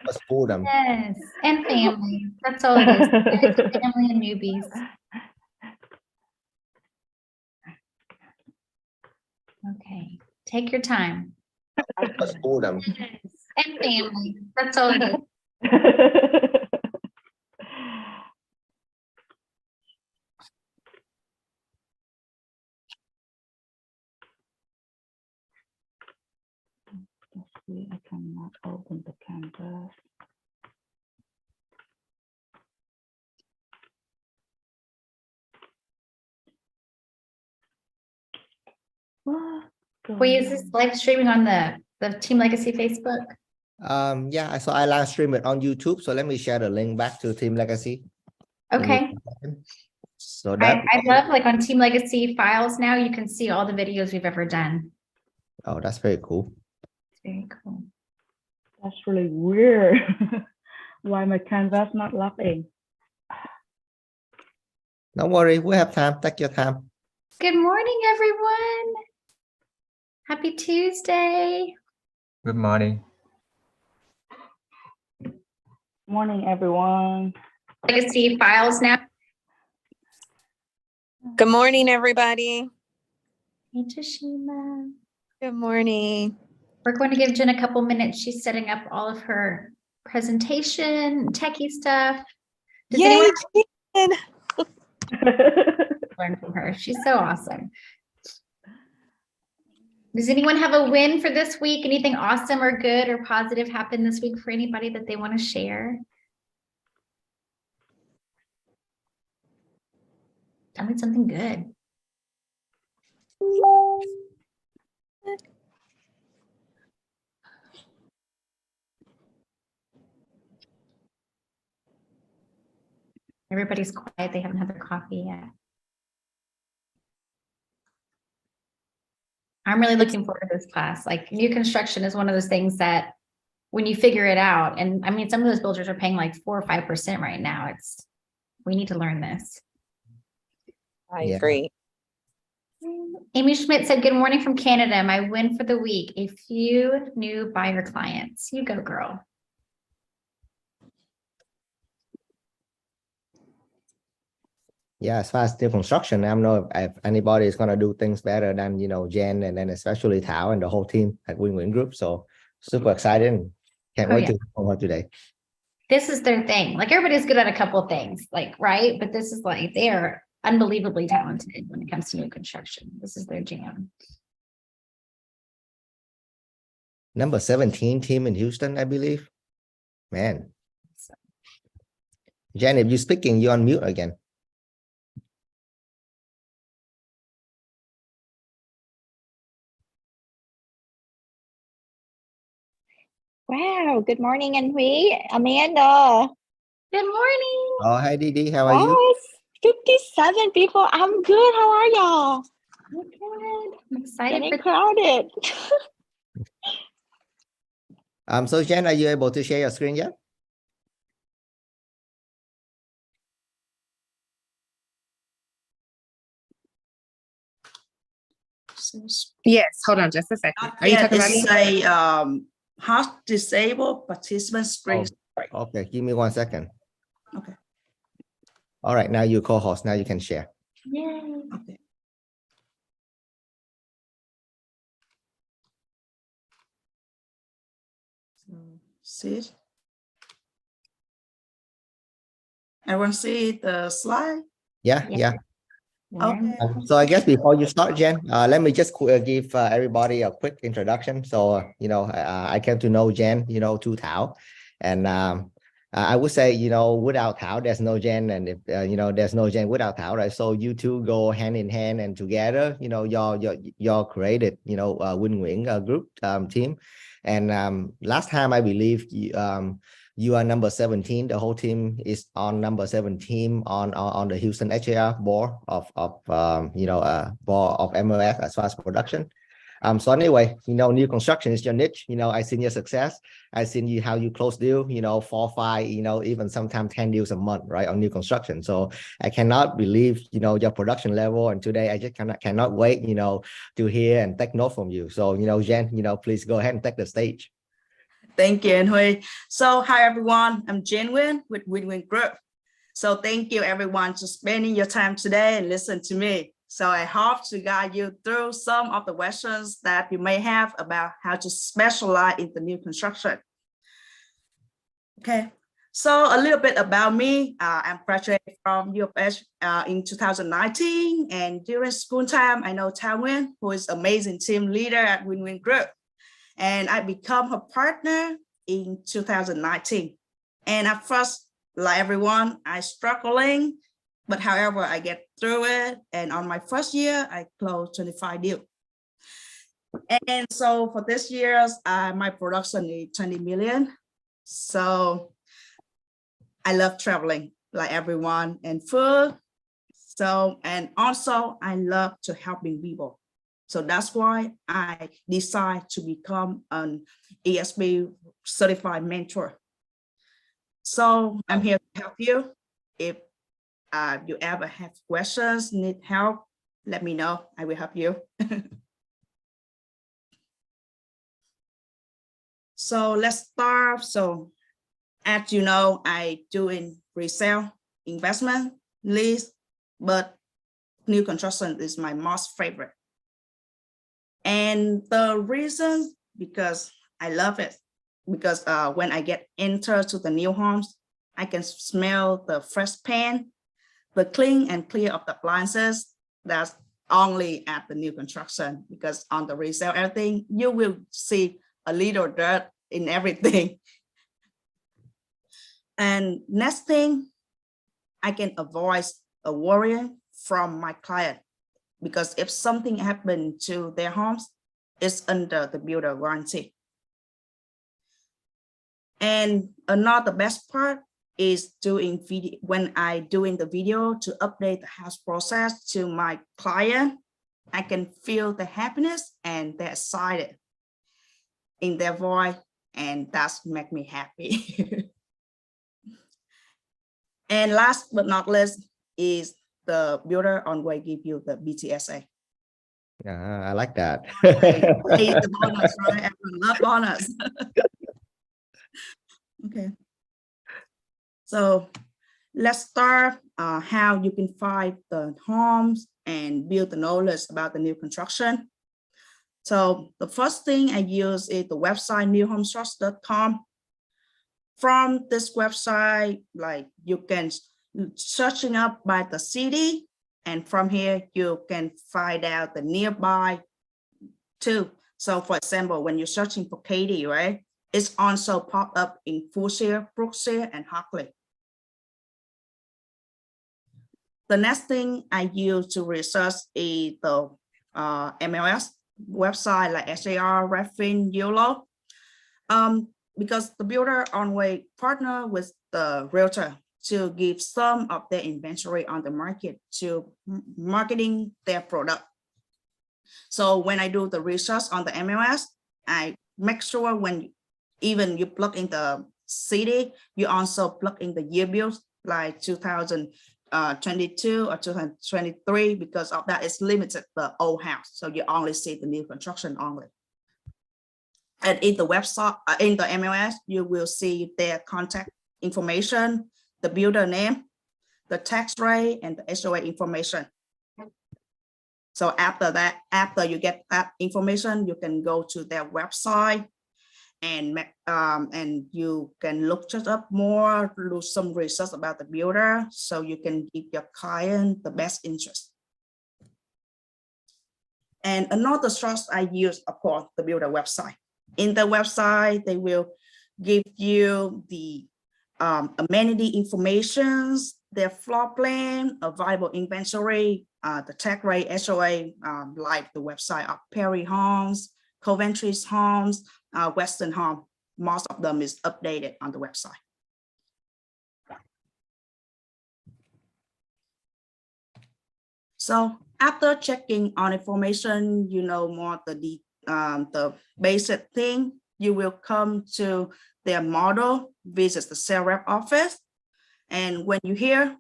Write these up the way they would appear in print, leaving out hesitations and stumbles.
Let's fool them. Yes, and family. That's all it is. It's family and newbies. Okay, take your time. Let's fool them. Yes, and family. That's all it is. I cannot open the canvas. Wait, is this live streaming on the Team Legacy Facebook? Yeah, so I live stream it on YouTube. So let me share the link back to Team Legacy. Okay. So that I love like on Team Legacy files now, you can see all the videos we've ever done. oh, that's very cool. It's very cool. That's really weird. Why my canvas not loading? Don't worry, we have time. Take your time. Good morning, everyone. Happy Tuesday. Good morning. Morning, everyone. Legacy files now. Good morning, everybody. Hey, Tashima. Good morning. We're going to give Jen a couple minutes. She's setting up all of her presentation, techie stuff. Does Yay, anyone Jen. learn from her? She's so awesome. Does anyone have a win for this week? Anything awesome or good or positive happened this week for anybody that they want to share? Tell me something good. Everybody's quiet. They haven't had their coffee yet. I'm really looking forward to this class. Like new construction is one of those things that when you figure it out, and I mean, some of those builders are paying like 4 or 5% right now. We need to learn this. I agree. Amy Schmidt said, good morning from Canada. My win for the week, a few new buyer clients. You go, girl. Yeah, as far as the construction, I don't know if anybody is gonna do things better than Jenn, and then especially Thảo and the whole team at Nguyen Group. So super excited and can't wait to talk about today. This is their thing. Like everybody's good at a couple of things, like, right? But this is like, they are unbelievably talented when it comes to new construction. This is their jam. Number 17 team in Houston, I believe. Man. Jenn, if you're speaking, you're on mute again. Wow, good morning, Nguyen, Amanda. Good morning. Oh, hi, Didi. How are you? Wow, it's 57 people. I'm good. How are y'all? Good. I'm excited. Getting crowded. So Jenn, are you able to share your screen yet? Yes, hold on just a second. Are you talking about me? Say how disabled participant screen. Oh, okay, give me 1 second. Okay. All right, now you co-host. Now you can share. Yay. Okay. So see it. Everyone see the slide? Yeah. Okay. So I guess before you start, Jenn, let me just give everybody a quick introduction. So, I came to know Jenn, through Thảo. And I would say, without Thảo, there's no Jenn. And if, there's no Jenn without Thảo, right? So you two go hand in hand and together, y'all created, Nguyen Nguyen group team. And last time, I believe you are number 17. The whole team is on number 17 on the Houston HAR board of board of MLS as far as production. So anyway, new construction is your niche. I seen your success. I seen how you close deal, 4, 5, even sometimes 10 deals a month, right, on new construction. So I cannot believe, your production level. And today I just cannot wait, to hear and take note from you. So, Jenn, please go ahead and take the stage. Thank you, and Hui. So hi everyone, I'm Jenn Nguyen with Nguyen Group. So thank you everyone for spending your time today and listen to me. So I hope to guide you through some of the questions that you may have about how to specialize in the new construction. Okay, so a little bit about me. I'm graduated from UFH in 2019, and during school time, I know Nguyen, who is amazing team leader at Nguyen Group, and I become her partner in 2019. And at first, like everyone, I struggling, but however, I get through it. And on my first year, I closed 25 deals. And so for this year, my production is 20 million. So I love traveling like everyone and food. So, and also I love to helping people. So that's why I decided to become an ESP certified mentor. So I'm here to help you. If you ever have questions, need help, let me know. I will help you. So let's start. So as you know, I doing resale, investment, lease, but new construction is my most favorite. And the reason, because I love it, because when I get entered to the new homes, I can smell the fresh paint, the clean and clear of the appliances. That's only at the new construction, because on the resale everything, you will see a little dirt in everything. And next thing, I can avoid a worry from my client, because if something happened to their homes, it's under the builder warranty. And another best part is doing video. When I doing the video to update the house process to my client, I can feel the happiness and they're excited in their voice, and that's make me happy. And last but not least is the builder on way give you the BTSA. I like that. Hey, the bonus, right? Everyone love bonus. Okay. So let's start how you can find the homes and build the knowledge about the new construction. So the first thing I use is the website newhomesource.com. From this website, like you can searching up by the city, and from here you can find out the nearby too. So for example, when you're searching for Katy, right, it's also pop up in Fulshire, Brookshire, and Hockley. The next thing I use to research is the MLS website like SAR, Redfin, YOLO. Because the builder on-way partner with the realtor to give some of their inventory on the market to marketing their product. So when I do the research on the MLS, I make sure when even you plug in the city, you also plug in the year bills like 2022 or 2023, because of that is limited the old house. So you only see the new construction only. And in the website, in the MLS, you will see their contact information, the builder name, the tax rate, and the HOA information. So after that, after you get that information, you can go to their website and you can look just up more, do some research about the builder, so you can give your client the best interest. And another source I use, of course, the builder website. In the website, they will give you the amenity informations, their floor plan, available inventory, the tax rate, HOA, like the website of Perry Homes, Coventry's Homes, Western Home. Most of them is updated on the website. So after checking on information, you know more the basic thing, you will come to their model, visit the sales rep office. And when you're here,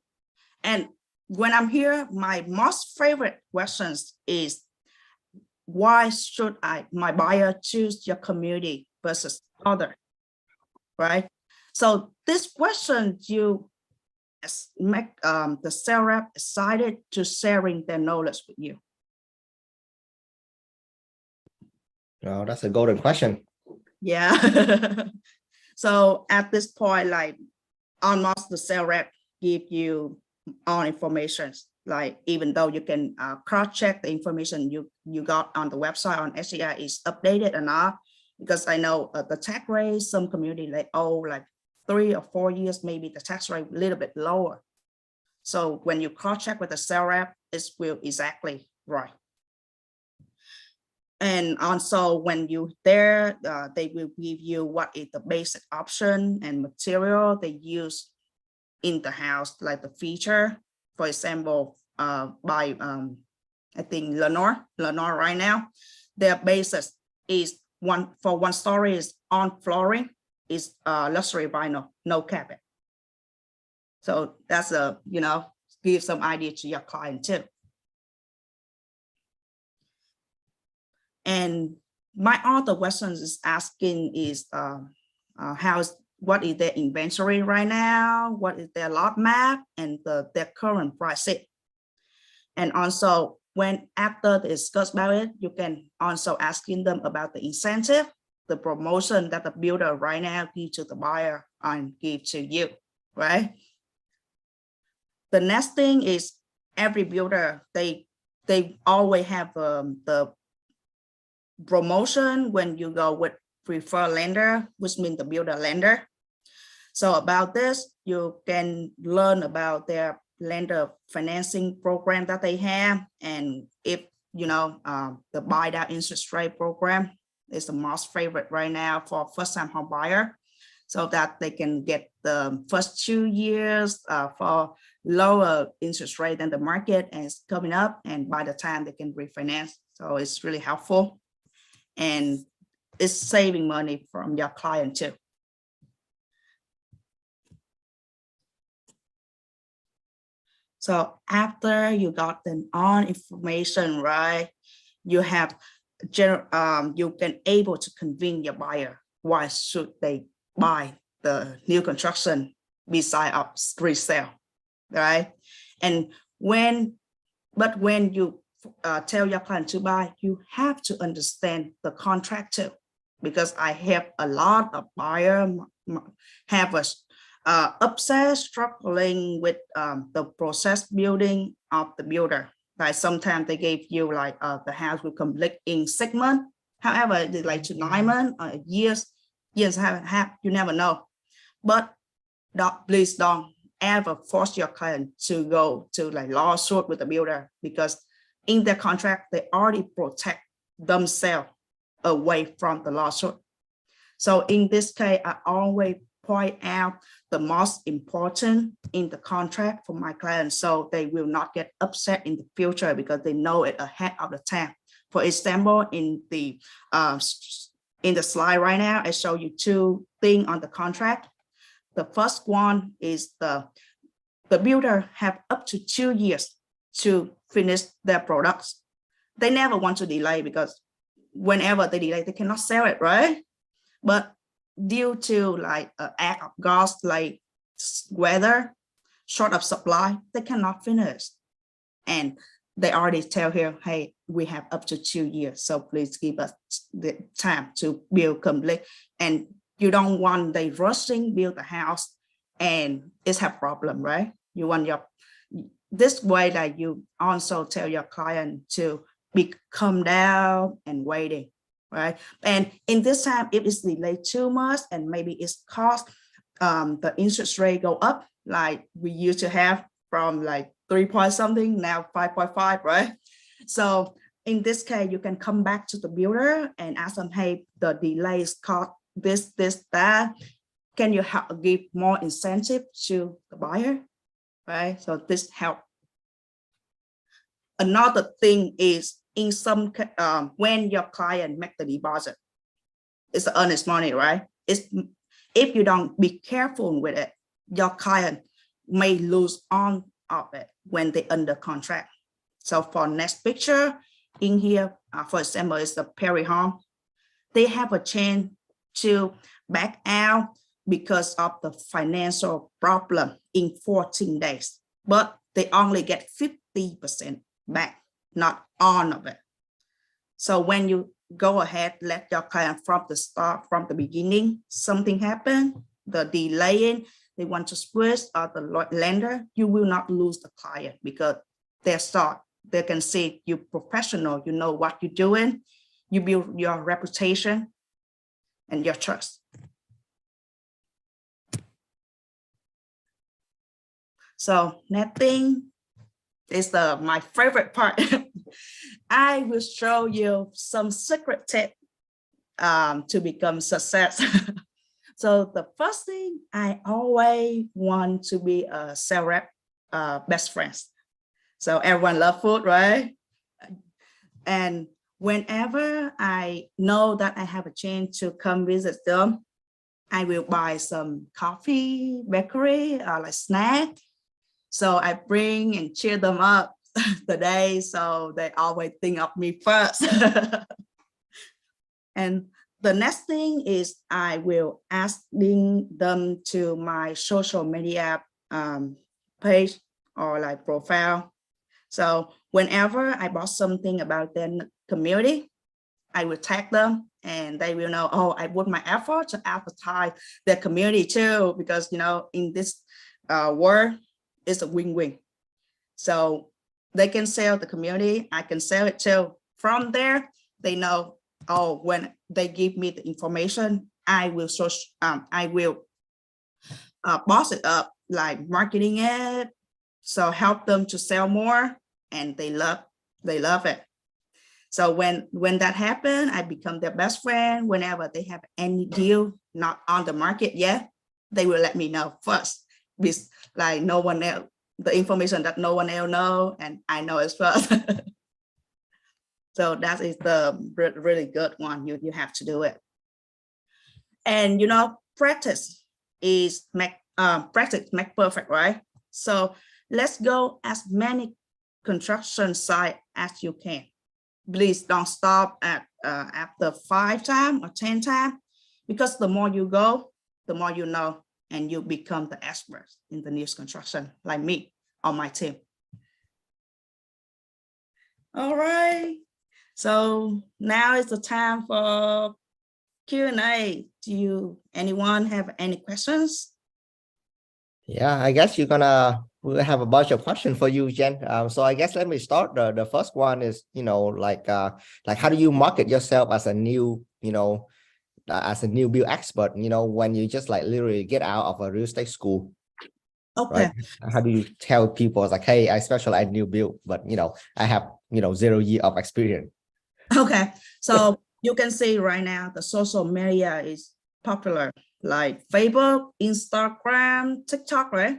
and when I'm here, my most favorite questions is, why should my buyer choose your community versus other? right? So this question, you make the sales rep excited to sharing their knowledge with you. Oh, that's a golden question. Yeah. So at this point, like almost the sales rep give you all information. Like even though you can cross-check the information you got on the website on SCI is updated or not, because I know the tax rate, some community like, oh, like 3 or 4 years, maybe the tax rate a little bit lower. So when you cross-check with the sales rep, it will exactly right. And also when you there, they will give you what is the basic option and material they use in the house, like the feature, for example, by I think Lenore right now, their basis is one story is on flooring, is luxury vinyl, no carpet. So that's a, you know, give some idea to your client too. And my other questions is asking is what is their inventory right now? What is their lot map and their current pricing? And also when after they discuss about it, you can also asking them about the incentive, the promotion that the builder right now give to the buyer and give to you, right? The next thing is every builder, they always have the promotion when you go with preferred lender, which means the builder lender. So about this, you can learn about their lender financing program that they have. And if, you know, the buy down interest rate program is the most favorite right now for first time home buyer, so that they can get the first 2 years for lower interest rate than the market and it's coming up. And by the time they can refinance. So it's really helpful. And it's saving money from your client too. So after you got them on information, right, you have you can able to convince your buyer why should they buy the new construction beside of resale, right? And when you tell your client to buy, you have to understand the contract too, because I have a lot of buyers have a upset struggling with the process building of the builder. Like sometimes they gave you like the house will complete in 6 months. However, it's like to 9 months or years have you never know. But please don't ever force your client to go to like lawsuit with the builder, because in their contract, they already protect themselves away from the lawsuit. So in this case, I always point out the most important in the contract for my clients, so they will not get upset in the future because they know it ahead of the time. For example, in the slide right now, I show you 2 things on the contract. The first one is the builder have up to 2 years to finish their products. They never want to delay, because whenever they delay, they cannot sell it, right? But due to like an act of God, like weather, short of supply, they cannot finish. And they already tell here, hey, we have up to 2 years, so please give us the time to build complete. And you don't want they rushing build the house and it's have problem, right? You want your this way that you also tell your client to be calm down and waiting, right? And in this time, if it's delayed too much and maybe it's cost the interest rate go up, like we used to have from like 3 point something, now 5.5, right? So in this case, you can come back to the builder and ask them, hey, the delays cost this, that. Can you help give more incentive to the buyer, right? So this help. Another thing is in some when your client make the deposit, it's earnest money, right? It's if you don't be careful with it, your client may lose on of it when they under contract. So for next picture in here, for example, is the Perry home. They have a chance to back out because of the financial problem in 14 days, but they only get 50% back, not all of it. So when you go ahead, let your client from the start, from the beginning, something happened, the delaying, they want to switch or the lender, you will not lose the client because they start, they can see you professional, you know what you're doing, you build your reputation and your trust. So netting is my favorite part. I will show you some secret tip to become success. So the first thing, I always want to be a sales rep best friends. So everyone love food, right? And whenever I know that I have a chance to come visit them, I will buy some coffee, bakery, or like snack. So I bring and cheer them up today. So they always think of me first. And the next thing is I will asking them to my social media page or like profile. So whenever I bought something about their community, I will tag them and they will know, oh, I put my effort to advertise their community too, because, you know, in this world, it's a win-win. So they can sell the community, I can sell it too. From there, they know, oh, when they give me the information, I will boss it up, like marketing it, so help them to sell more, and they love it. So when that happened, I become their best friend. Whenever they have any deal not on the market yet, they will let me know first. With like no one else, the information that no one else know, and I know it first. So that is the really good one. You have to do it. And you know, practice make perfect, right? So let's go as many construction sites as you can. Please don't stop at after 5 times or 10 times, because the more you go, the more you know, and you become the expert in the new construction, like me on my team. All right. So now is the time for Q&A. Anyone have any questions? Yeah, I guess we'll have a bunch of questions for you, Jen. So I guess let me start. The first one is, you know, like how do you market yourself as a new, you know, as a new build expert, you know, when you just like literally get out of a real estate school? Okay. Right? How do you tell people it's like, hey, I specialize in new build, but you know, I have, you know, 0 years of experience. Okay. So you can see right now the social media is popular, like Facebook, Instagram, TikTok, right?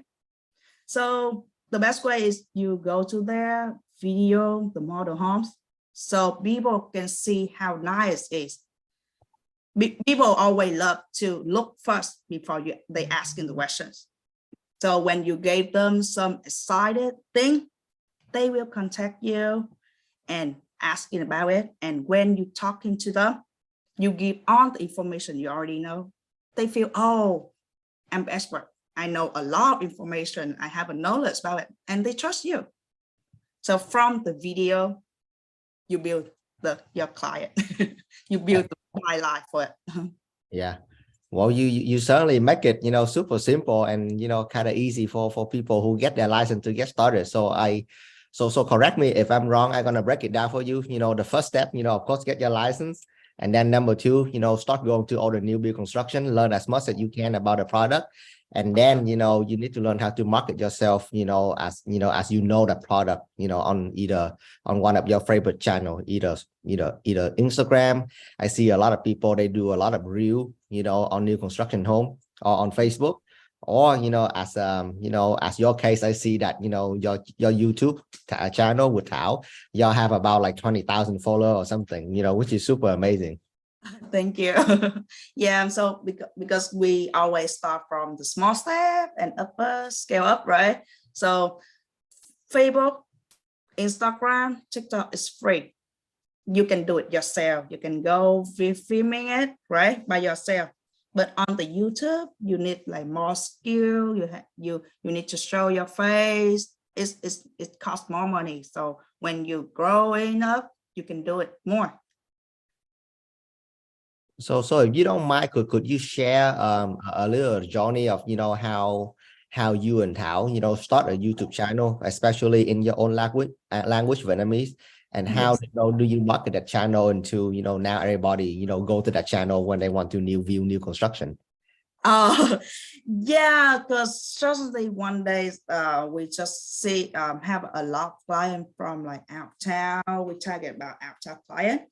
So the best way is you go to their video, the model homes, so people can see how nice it is. People always love to look first before they asking the questions. So when you gave them some excited thing, they will contact you and asking about it. And when you talking to them, you give all the information you already know. They feel, oh, I'm an expert. I know a lot of information. I have a knowledge about it, and they trust you. So from the video, you build your client. You build my life for it. Yeah. Well, you certainly make it, you know, super simple and, you know, kind of easy for people who get their license to get started. So so correct me if I'm wrong. I'm gonna break it down for you. You know, the first step, you know, of course, get your license. And then number 2, you know, start going to all the new build construction, learn as much as you can about the product. And then, you know, you need to learn how to market yourself, you know, as the product, you know, on one of your favorite channel, either Instagram. I see a lot of people, they do a lot of reel, you know, on new construction home, or on Facebook, or, you know, as your case, I see that, you know, your YouTube channel with Thảo, y'all have about like 20,000 followers or something, you know, which is super amazing. Thank you. Yeah, so because we always start from the small step and upper scale up, right? So Facebook, Instagram, TikTok is free. You can do it yourself. You can go filming it, right, by yourself. But on the YouTube, you need like more skill. You need to show your face. It costs more money. So when you growing up, you can do it more. So if you don't mind, could you share a little journey of how you and Thảo start a YouTube channel, especially in your own language Vietnamese, and how Yes. do you market that channel into now everybody go to that channel when they want to view new construction. Yeah, because suddenly one day we just see have a lot of client from like out town. We target about out town client,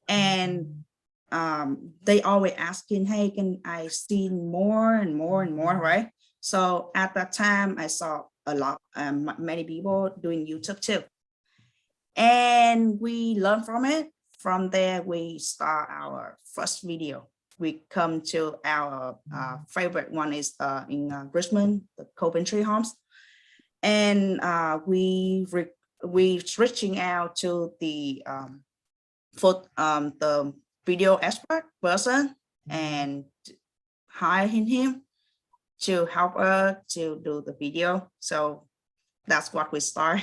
and they always asking, hey, can I see more and more and more, right? So at that time, I saw a lot, many people doing YouTube too, and we learn from it. From there, we start our first video. We come to our favorite one is in Richmond, the Coventry Homes, and we reaching out to the the video expert person and hiring him to help us to do the video. So that's what we start.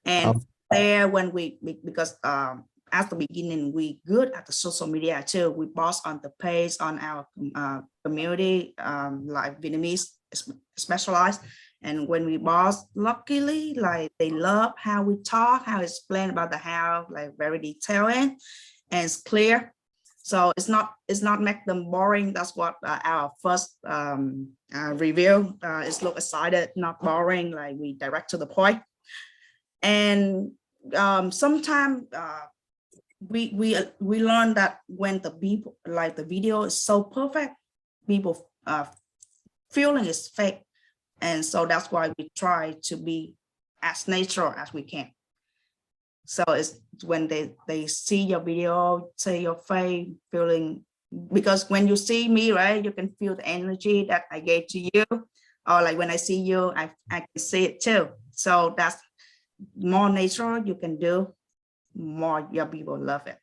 And there when because at the beginning we good at the social media too. We post on the page on our community like Vietnamese specialized. And when we boss, luckily, like they love how we talk, how it's explain about the house, like very detailed and it's clear. So it's not make them boring. That's what our first review is look excited, not boring, like we direct to the point. And sometimes we learn that when the people like the video is so perfect, people feeling is fake. And so that's why we try to be as natural as we can. So it's when they see your video, see your face, feeling, because when you see me, right, you can feel the energy that I gave to you. Or like when I see you, I can see it too. So that's more natural you can do, more your people love it.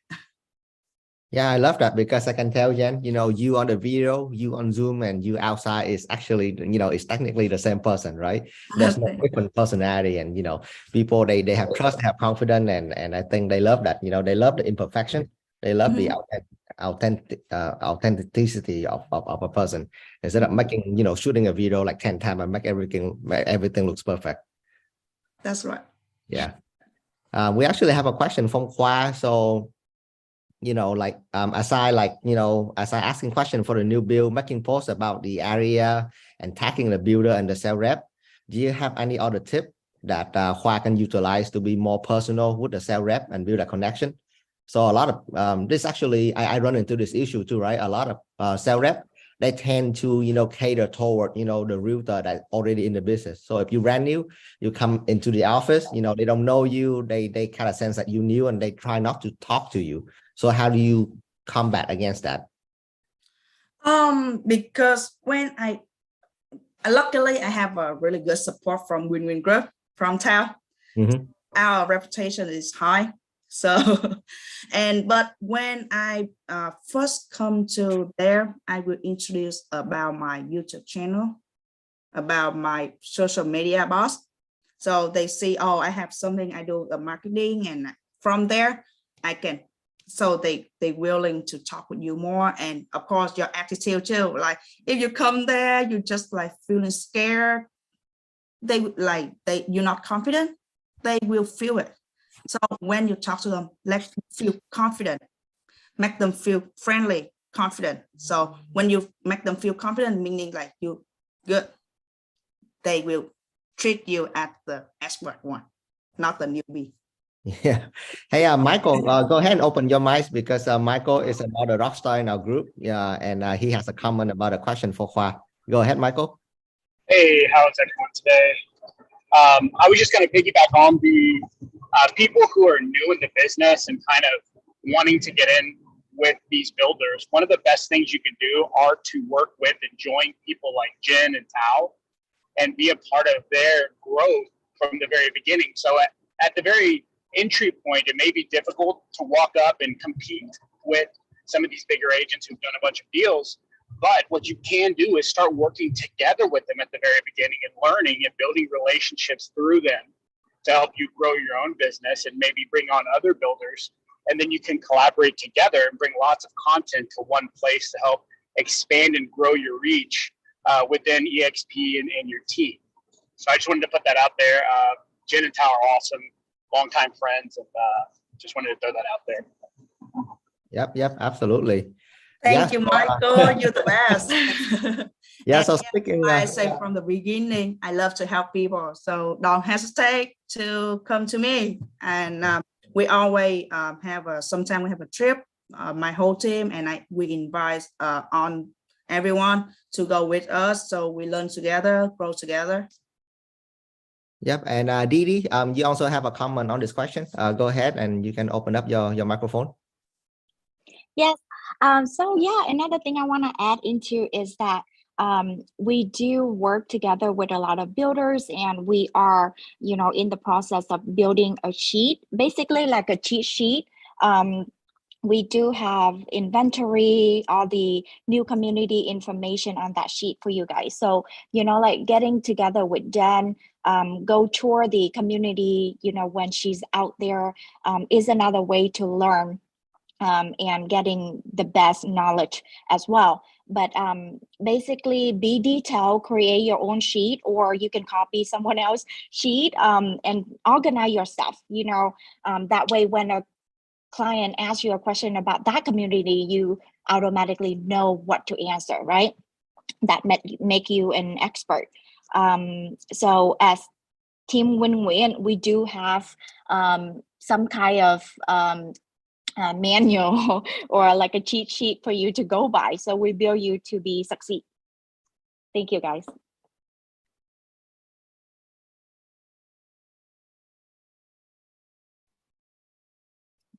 Yeah, I love that because I can tell Jen, you on the video, you on Zoom, and you outside is actually, it's technically the same person, right? There's no different personality, and people they have trust, they have confidence, and I think they love that. They love the imperfection, they love the authenticity of a person instead of making shooting a video like 10 times and make everything looks perfect. That's right. Yeah. We actually have a question from Khoa. So as I asking question for the new build, making posts about the area and tagging the builder and the sales rep, do you have any other tip that Khoa can utilize to be more personal with the sales rep and build a connection? So a lot of this actually, I run into this issue too, right? A lot of sales rep, they tend to cater toward the realtor that's already in the business. So if you brand new, you come into the office, they don't know you, they kind of sense that you new, and they try not to talk to you. So how do you combat against that? Because when luckily I have a really good support from Nguyen Group from town. Mm-hmm. Our reputation is high. So, but when I first come to there, I will introduce about my YouTube channel, about my social media boss. So they see, oh, I have something, I do the marketing, and from there I can. So they willing to talk with you more, and of course your attitude too. Like if you come there, you just like feeling scared. You're not confident. They will feel it. So when you talk to them, let them feel confident, make them feel friendly, confident. So when you make them feel confident, meaning like you good, they will treat you as the expert one, not the newbie. Yeah. Hey, Michael, go ahead and open your mic because Michael is another rock star in our group. Yeah, and he has a comment about a question for Khoa. Go ahead, Michael. Hey, how's everyone today? I was just going to piggyback on the people who are new in the business and kind of wanting to get in with these builders. One of the best things you can do are to work with and join people like Jenn and Thảo and be a part of their growth from the very beginning. So at the very entry point, it may be difficult to walk up and compete with some of these bigger agents who've done a bunch of deals. But what you can do is start working together with them at the very beginning and learning and building relationships through them to help you grow your own business and maybe bring on other builders. And then you can collaborate together and bring lots of content to one place to help expand and grow your reach within EXP and your team. So I just wanted to put that out there. Jenn and Tao are awesome, longtime friends, and just wanted to throw that out there. Yep, absolutely. Thank you, Michael. You're the best. Yeah, And so speaking, I say from the beginning, I love to help people. So don't hesitate to come to me. And we always sometimes we have a trip, my whole team, and we invite on everyone to go with us. So we learn together, grow together. Yep, and Didi, you also have a comment on this question. Go ahead and you can open up your microphone. Yes. So yeah, another thing I want to add into is that we do work together with a lot of builders, and we are, in the process of building a sheet, basically like a cheat sheet. We do have inventory, all the new community information on that sheet for you guys. So, like getting together with Jenn, go tour the community, when she's out there, is another way to learn and getting the best knowledge as well. But basically be detailed, create your own sheet, or you can copy someone else's sheet and organize your stuff, that way when a client asks you a question about that community, you automatically know what to answer, right? That make you an expert. So as Team Nguyen, we do have some kind of manual or like a cheat sheet for you to go by. So we build you to be succeed. Thank you, guys.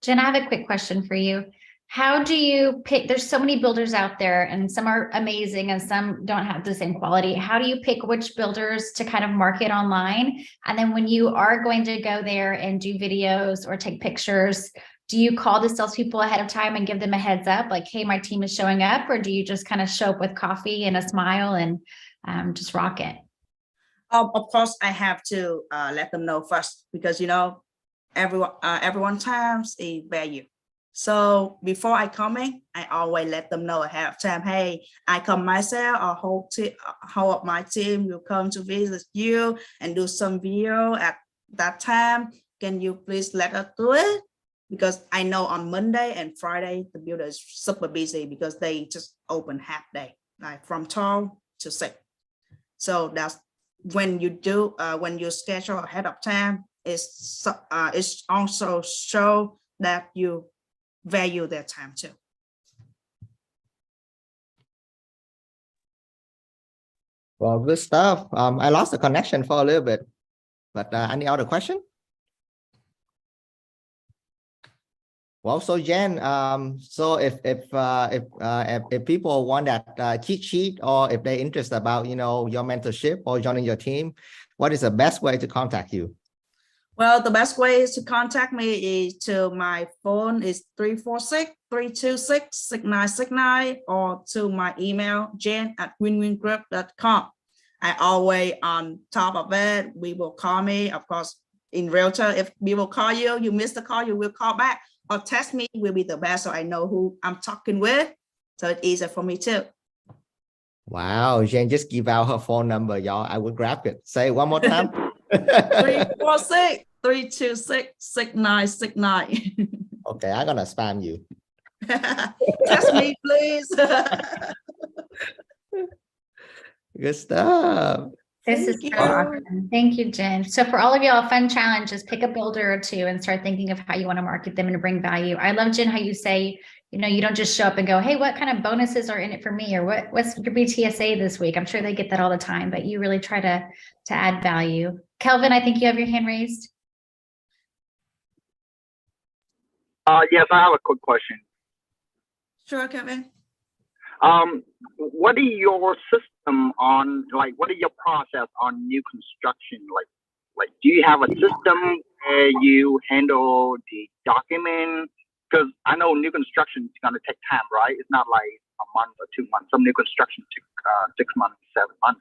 Jenn, I have a quick question for you. How do you pick? There's so many builders out there, and some are amazing and some don't have the same quality. How do you pick which builders to kind of market online? And then when you are going to go there and do videos or take pictures, do you call the salespeople ahead of time and give them a heads up, like, hey, my team is showing up? Or do you just kind of show up with coffee and a smile and just rock it? Of course, I have to let them know first, because everyone times a value. So before I come in, I always let them know ahead of time, hey, I come myself, or whole of my team will come to visit you and do some video at that time. Can you please let us do it? Because I know on Monday and Friday, the builder is super busy because they just open half day, like from 12 to 6. So that's when you do, when you schedule ahead of time, it's also show that you value their time too. Well, good stuff. I lost the connection for a little bit, but any other question? Well, so Jenn, so if people want that cheat sheet, or if they're interested about your mentorship or joining your team, what is the best way to contact you? Well, the best way is to contact me is to my phone is 346-326-6969, or to my email jenn@nguyen.com. I always on top of it. We will call me, of course, in real time. If we will call you, you miss the call, you will call back, or text me will be the best, so I know who I'm talking with. So it's easier for me too. Wow, Jenn just give out her phone number, y'all. I will grab it. Say it one more time. 346-326-6969. Okay, I'm gonna spam you. Text me, please. Good stuff. This is so awesome. Thank you, Jenn. So for all of y'all, a fun challenge is pick a builder or two and start thinking of how you want to market them and bring value. I love, Jenn, how you say, you don't just show up and go, hey, what kind of bonuses are in it for me? Or what's your BTSA this week? I'm sure they get that all the time, but you really try to add value. Kelvin, I think you have your hand raised. Yes, I have a quick question. Sure, Kevin. What is your system on, like, what is your process on new construction? Like, do you have a system where you handle the document because I know new construction is going to take time, right? It's not like a month or 2 months. Some new construction took 6 months, 7 months.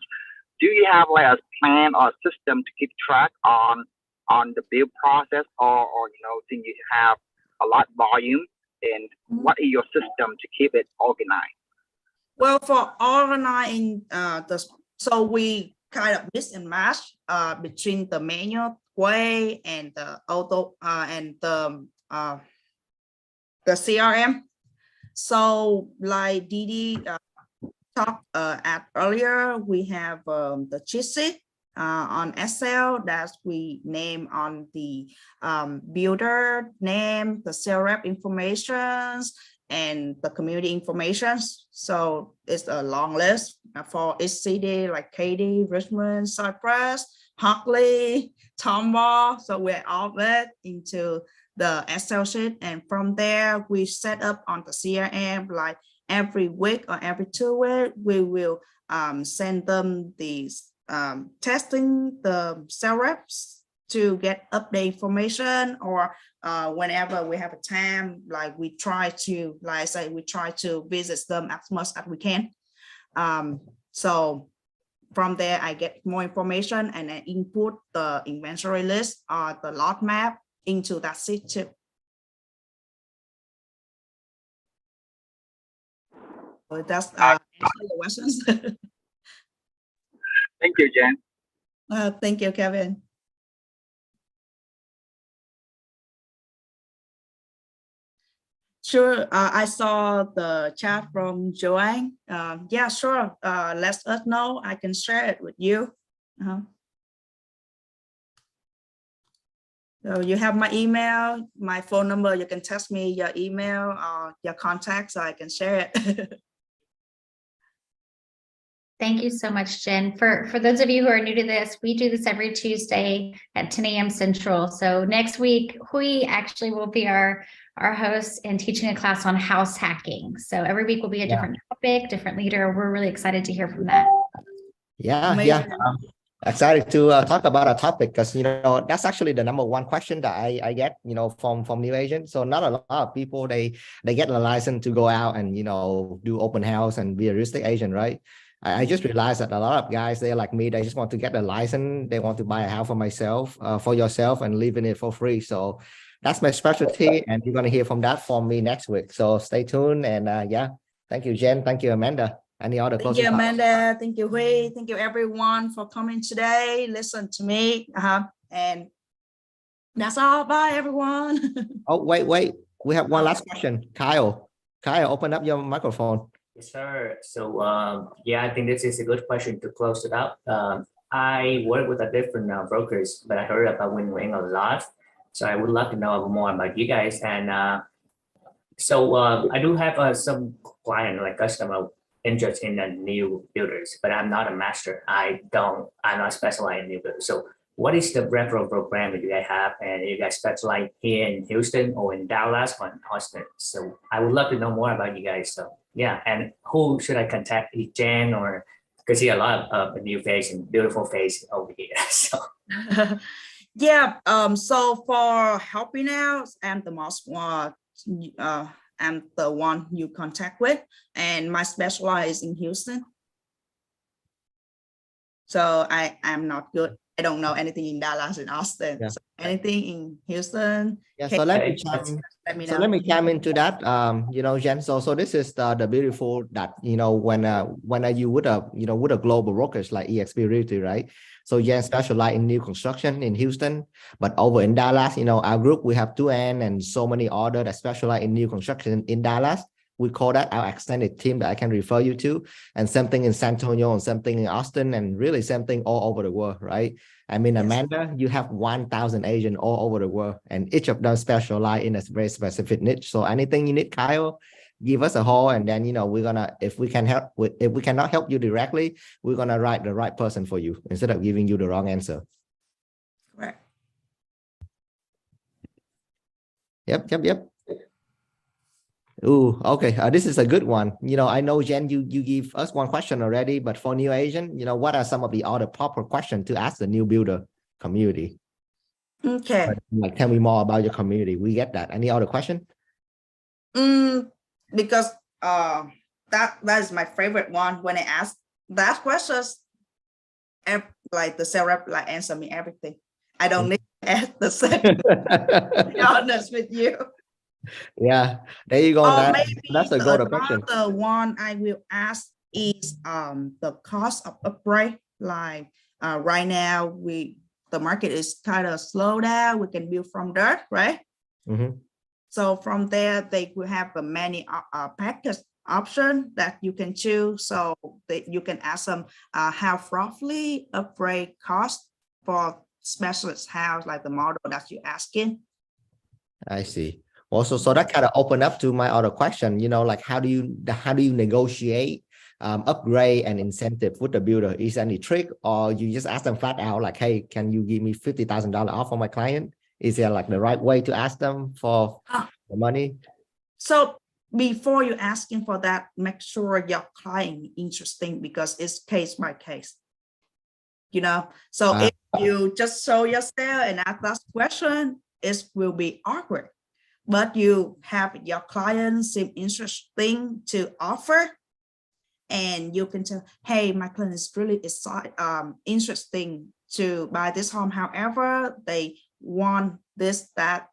Do you have like a plan or a system to keep track on the build process, or since you have a lot volume, and what is your system to keep it organized? Well, for organizing so we kind of mix and match between the manual way and the auto and the CRM. So like Didi talked at earlier, we have the cheat sheet on Excel that we name on the builder name, the sales rep information, and the community information. So it's a long list for each city like Katy, Richmond, Cypress, Hockley, Tomball. So we're all that into the Excel sheet, and from there we set up on the CRM like every week or every 2 weeks we will send them these testing the sales reps to get update information, or whenever we have a time, like we try to, like I say, we try to visit them as much as we can. So from there I get more information and I input the inventory list or the lot map into that sheet too. So that's answer the questions. Thank you, Jen. Thank you, Kevin. Sure, I saw the chat from Joanne. Yeah, sure. Let us know. I can share it with you. So you have my email, my phone number. You can text me your email or your contact so I can share it. Thank you so much, Jen. For those of you who are new to this, we do this every Tuesday at 10 a.m. Central. So next week, Hui actually will be our host and teaching a class on house hacking. So every week will be a different topic, different leader. We're really excited to hear from that. Yeah. Excited to talk about a topic because, that's actually the #1 question that I get, from new agents. So not a lot of people, they get a license to go out and, do open house and be a real estate agent, right? I just realized that a lot of guys, they're like me, they just want to get a license. They want to buy a house for yourself and live in it for free. So that's my specialty. And you're going to hear from that from me next week. So stay tuned. And thank you, Jen. Thank you, Amanda. Any other closing? Thank you, Amanda. Thank you, Hui. Thank you, everyone, for coming today. Listen to me. And that's all. Bye, everyone. Oh, wait. We have one last question. Kyle, open up your microphone. Yes, sir. So, I think this is a good question to close it up. I work with a different brokers, but I heard about Nguyen a lot. So I would love to know more about you guys. And I do have some client, like customer, interest in the new builders, but I'm not a master. I'm not specialized in new builders. So what is the referral program that you guys have? And you guys specialize here in Houston or in Dallas or in Austin? So I would love to know more about you guys. So yeah, and who should I contact? Jen, or because see a lot of new face and beautiful face over here. So yeah. So for helping out, I'm the most I'm the one you contact with, and my specialize in Houston. So I'm not good. I don't know anything in Dallas and Austin. Yeah. So anything in Houston. Yeah. So let me know. So let me come into that. Jen. So this is the beautiful that when you with a global brokers like eXp Realty, right? So Jen specialize in new construction in Houston, but over in Dallas, our group, we have Nguyen and so many other that specialize in new construction in Dallas. We call that our extended team that I can refer you to, and same thing in San Antonio and same thing in Austin, and really same thing all over the world, right? I mean, yes. Amanda, you have 1,000 agents all over the world, and each of them specialize in a very specific niche. So anything you need, Kyle, give us a call, and then we're gonna, if we cannot help you directly, we're gonna write the right person for you instead of giving you the wrong answer. Right. Yep. Ooh, okay. This is a good one. I know, Jen, you give us one question already, but for new agent, what are some of the other proper questions to ask the new builder community? Okay. Like, tell me more about your community. We get that. Any other question? Because that is my favorite one. When I ask that questions, like the sales rep like answer me everything. I don't need to ask the second. To be honest with you. Yeah, there you go. Or That's a maybe golden question. another one I will ask is the cost of upgrade. Like right now the market is kind of slow down. We can build from there, right? Mm-hmm. So from there they will have many package option that you can choose. So that you can ask them how roughly upgrade cost for specialist house, like the model that you're asking. I see. Also, so that kind of opened up to my other question, like how do you negotiate upgrade and incentive with the builder? Is there any trick, or you just ask them flat out like, hey, can you give me $50,000 off for my client? Is there like the right way to ask them for the money? So before you asking for that, make sure your client interesting, because it's case by case. So if you just show yourself and ask that question, it will be awkward. But you have your client seem interesting to offer, and you can tell, hey, my client is really excited, interesting to buy this home. However, they want this, that.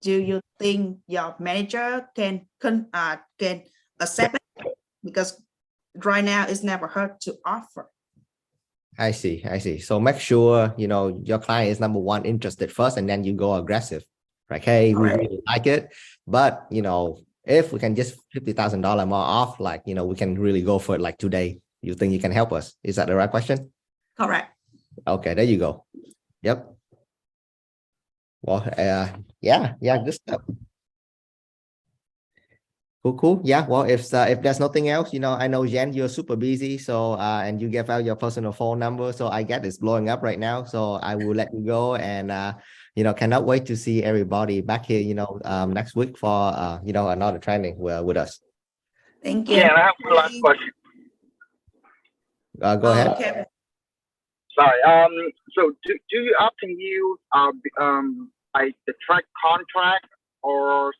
Do you think your manager can accept it? Because right now it's never hurt to offer. I see. So make sure, your client is number one interested first, and then you go aggressive. Like, hey, we really like it, but if we can just $50,000 more off, like, we can really go for it like today. You think you can help us? Is that the right question? Correct. Okay, there you go. Yep. Well, yeah, good stuff. Cool. Yeah. Well, if there's nothing else, I know Jenn, you're super busy. So and you gave out your personal phone number, so I get it's blowing up right now. So I will let you go, and cannot wait to see everybody back here, next week for another training with us. Thank you. Yeah, I have one last question. Go ahead. Okay. Sorry. So do you often use like the track contract or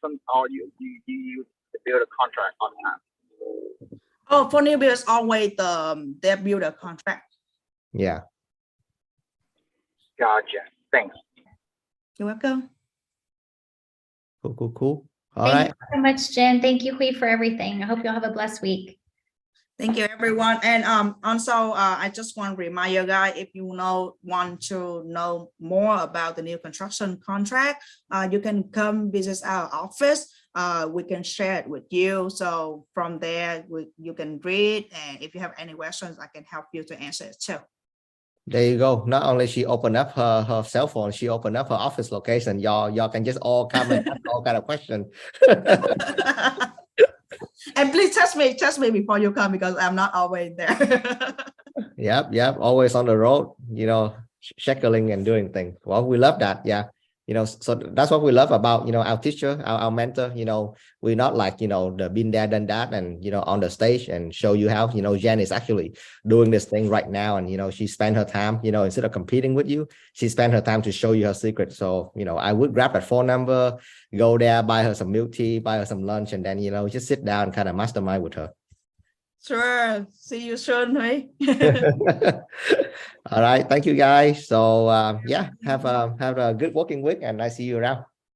you use the builder contract all the time? Oh, for new builders, always their builder contract. Yeah. Gotcha. Thanks. You're welcome. Cool. All Thank right. you so much, Jen. Thank you, Hui, for everything. I hope you'll have a blessed week. Thank you, everyone. And also, I just want to remind you guys, if you want to know more about the new construction contract, you can come visit our office. We can share it with you. So from there, you can read. And if you have any questions, I can help you to answer it too. There you go. Not only she opened up her cell phone, she opened up her office location. Y'all can just all come and ask all kind of questions. And please test me before you come, because I'm not always there. Yep. Always on the road, scheduling and doing things. Well, we love that. Yeah. So that's what we love about, our teacher, our mentor. We're not like, the been there, done that, and, on the stage and show you how, Jenn is actually doing this thing right now. And, she spent her time, instead of competing with you, she spent her time to show you her secret. So, I would grab that phone number, go there, buy her some milk tea, buy her some lunch, and then, just sit down and kind of mastermind with her. Sure. See you soon, Hui. All right. Thank you, guys. So, yeah, have a good working week, and I see you around.